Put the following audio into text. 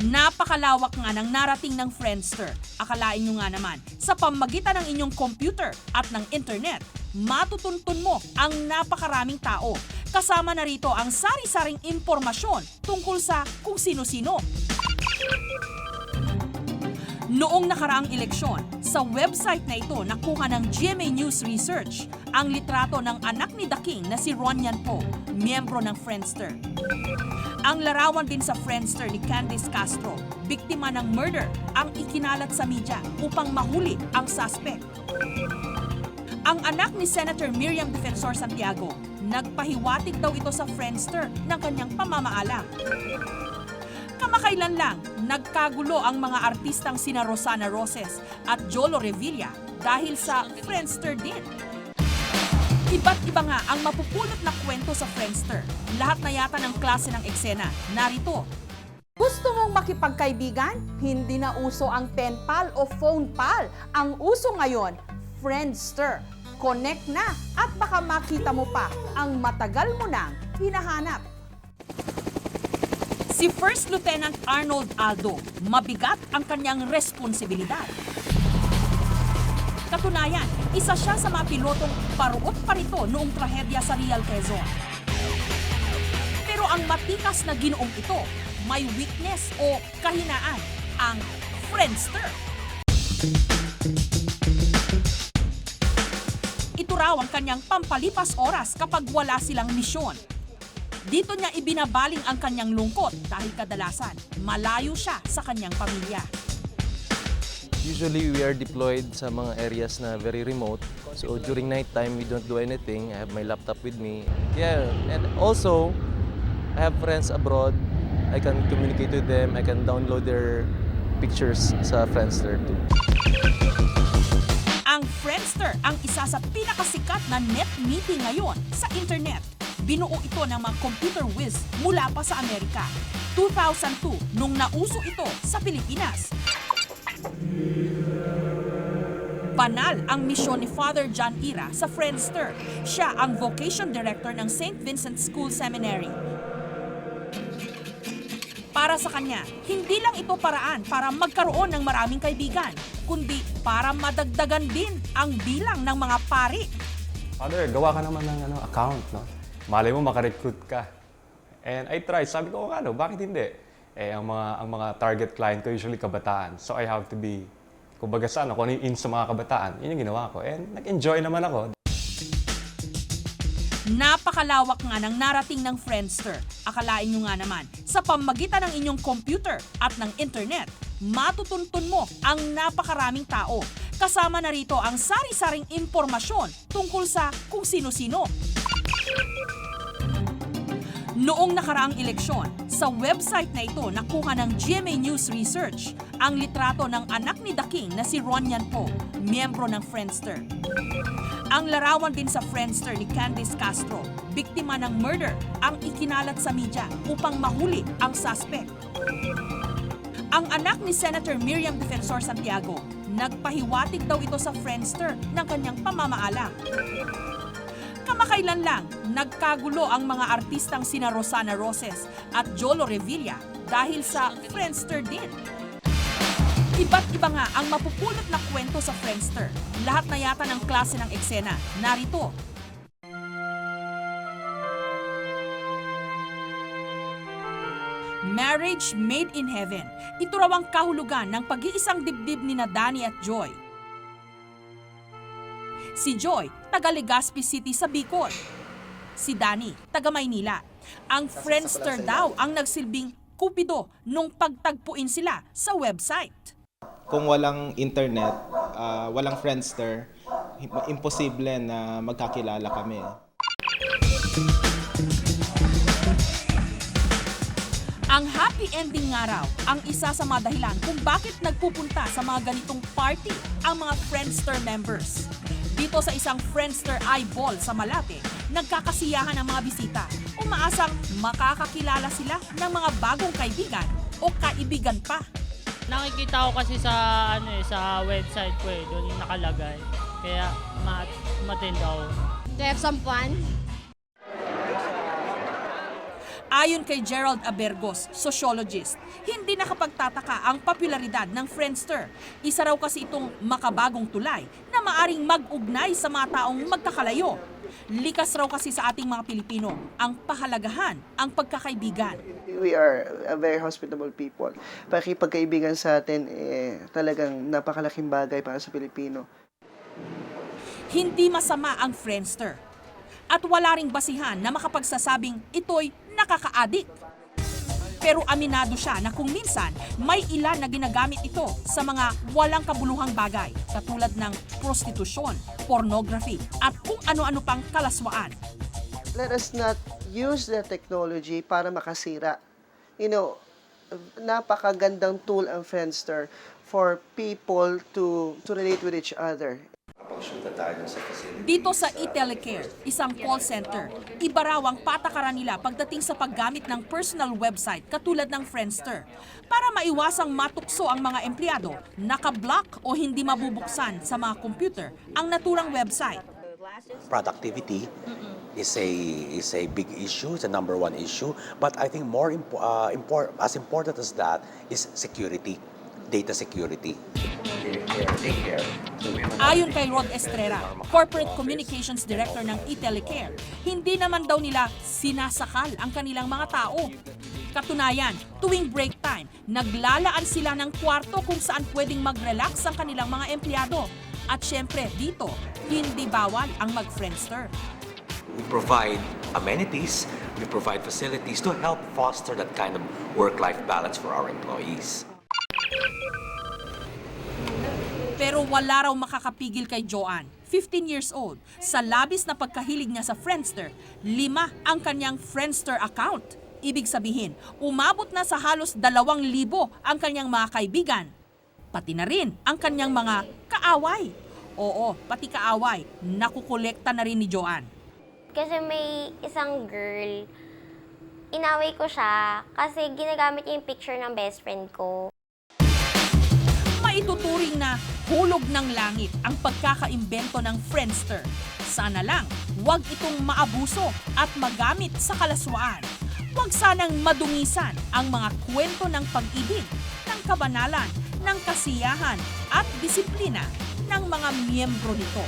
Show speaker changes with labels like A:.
A: Napakalawak nga ng narating ng Friendster. Akalain nyo nga naman, sa pamagitan ng inyong computer at ng internet, matutuntun mo ang napakaraming tao. Kasama na rito ang sari-saring impormasyon tungkol sa kung sino-sino. Noong nakaraang eleksyon, sa website na ito nakuha ng GMA News Research ang litrato ng anak ni The King na si Ronyan Po, miyembro ng Friendster. Ang larawan din sa Friendster ni Candice Castro, biktima ng murder, ang ikinalat sa media upang mahuli ang suspect. Ang anak ni Senator Miriam Defensor Santiago, nagpahiwatig daw ito sa Friendster ng kanyang pamamaalam. Kamakailan lang, nagkagulo ang mga artistang sina Rosana Roses at Jolo Revilla dahil sa Friendster din. Iba't iba nga ang mapupulot na kwento sa Friendster. Lahat na yata ng klase ng eksena. Narito.
B: Gusto mong makipagkaibigan? Hindi na uso ang pen pal o phone pal. Ang uso ngayon, Friendster. Connect na at baka makita mo pa ang matagal mo nang hinahanap.
A: Si First Lieutenant Arnold Aldo, mabigat ang kanyang responsibilidad. Katunayan, isa siya sa mga pilotong paruot pa rito noong trahedya sa Real Quezon. Pero ang matikas na ginoong ito, may weakness o kahinaan, ang Friendster. Ito raw ang kanyang pampalipas oras kapag wala silang misyon. Dito niya ibinabaling ang kanyang lungkot dahil kadalasan malayo siya sa kanyang pamilya.
C: Usually we are deployed sa mga areas na very remote. So during night time we don't do anything. I have my laptop with me. Yeah, and also I have friends abroad. I can communicate with them. I can download their pictures sa Friendster too.
A: Ang Friendster ang isa sa pinakasikat na net meeting ngayon sa internet. Binuo ito ng mga computer whiz mula pa sa Amerika. 2002 nung nauso ito sa Pilipinas. Banal ang misyon ni Father John Ira sa Friendster. Siya ang vocation director ng St. Vincent School Seminary. Para sa kanya, hindi lang ito paraan para magkaroon ng maraming kaibigan, kundi para madagdagan din ang bilang ng mga pari.
D: Father, gawa ka naman ng account, no? Malay mo makarecruit ka. And I tried. Sabi ko, bakit hindi? Ang mga target client ko usually kabataan. So I have to be, kumbaga kung ano yung in sa mga kabataan, yun yung ginawa ko. And nag-enjoy naman ako.
A: Napakalawak nga ng narating ng Friendster. Akalain nyo nga naman, sa pamagitan ng inyong computer at ng internet, matutuntun mo ang napakaraming tao. Kasama na rito ang sari-saring impormasyon tungkol sa kung sino-sino. Noong nakaraang eleksyon, sa website na ito nakuha ng GMA News Research ang litrato ng anak ni The King na si Ronyan Po, miyembro ng Friendster. Ang larawan din sa Friendster ni Candice Castro, biktima ng murder, ang ikinalat sa media upang mahuli ang suspect. Ang anak ni Senator Miriam Defensor Santiago, nagpahiwatig daw ito sa Friendster ng kanyang pamamaalam. Kamakailan lang, nagkagulo ang mga artistang sina Rosana Roses at Jolo Revilla dahil sa Friendster din. Iba't iba nga ang mapupulot na kwento sa Friendster. Lahat na yata ng klase ng eksena. Narito. Marriage Made in Heaven. Ito raw ang kahulugan ng pag-iisang dibdib ni Danny at Joy. Si Joy, taga Legazpi City sa Bicol. Si Danny, taga Maynila. Ang Friendster daw ang nagsilbing kupido nung pagtagpuin sila sa website.
E: Kung walang internet, walang Friendster, imposible na magkakilala kami.
A: Ang happy ending nga raw ang isa sa mga dahilan kung bakit nagpupunta sa mga ganitong party ang mga Friendster members. Dito sa isang Friendster eyeball sa Malate, nagkakasiyahan ang mga bisita. Umaasang makakakilala sila ng mga bagong kaibigan o kaibigan pa.
F: Nakikita ko kasi sa sa website ko doon yung nakalagay. Kaya ma-attend ako.
G: To have some fun.
A: Ayon kay Gerald Abergos, sociologist, hindi nakapagtataka ang popularidad ng Friendster. Isa raw kasi itong makabagong tulay na maaring mag-ugnay sa mga taong magkakalayo. Likas raw kasi sa ating mga Pilipino ang pahalagahan ang pagkakaibigan.
G: We are a very hospitable people. Pakipagkaibigan sa atin, talagang napakalaking bagay para sa Pilipino.
A: Hindi masama ang Friendster. At wala ring basihan na makapagsasabing ito'y nakaka-addict. Pero aminado siya na kung minsan may ilan na ginagamit ito sa mga walang kabuluhang bagay katulad ng prostitusyon, pornography at kung ano-ano pang kalaswaan.
G: Let us not use the technology para makasira. You know, napakagandang tool ang Friendster for people to relate with each other.
A: Dito sa eTelecare, isang call center, iba raw ang patakaran nila pagdating sa paggamit ng personal website katulad ng Friendster. Para maiwasang matukso ang mga empleyado, naka-block o hindi mabubuksan sa mga computer ang naturang website.
H: Productivity is a big issue, it's a number one issue, but I think as important as that is security, data security.
A: Ayon kay Rod Estrera, Corporate Communications Director ng eTelecare, hindi naman daw nila sinasakal ang kanilang mga tao. Katunayan, tuwing break time, naglalaan sila ng kwarto kung saan pwedeng mag-relax ang kanilang mga empleyado. At syempre, dito, hindi bawal ang mag-Friendster.
I: We provide amenities, we provide facilities to help foster that kind of work-life balance for our employees.
A: Pero wala raw makakapigil kay Joanne, 15 years old. Sa labis na pagkahilig niya sa Friendster, 5 ang kanyang Friendster account. Ibig sabihin, umabot na sa halos 2,000 ang kanyang mga kaibigan. Pati na rin ang kanyang mga kaaway. Oo, pati kaaway, nakukolekta na rin ni Joanne.
J: Kasi may isang girl, inaway ko siya kasi ginagamit niya yung picture ng best friend ko.
A: Maituturing na hulog ng langit ang pagkakaimbento ng Friendster. Sana lang, huwag itong maabuso at magamit sa kalaswaan. Huwag sanang madungisan ang mga kwento ng pag-ibig, ng kabanalan, ng kasiyahan at disiplina ng mga miyembro nito.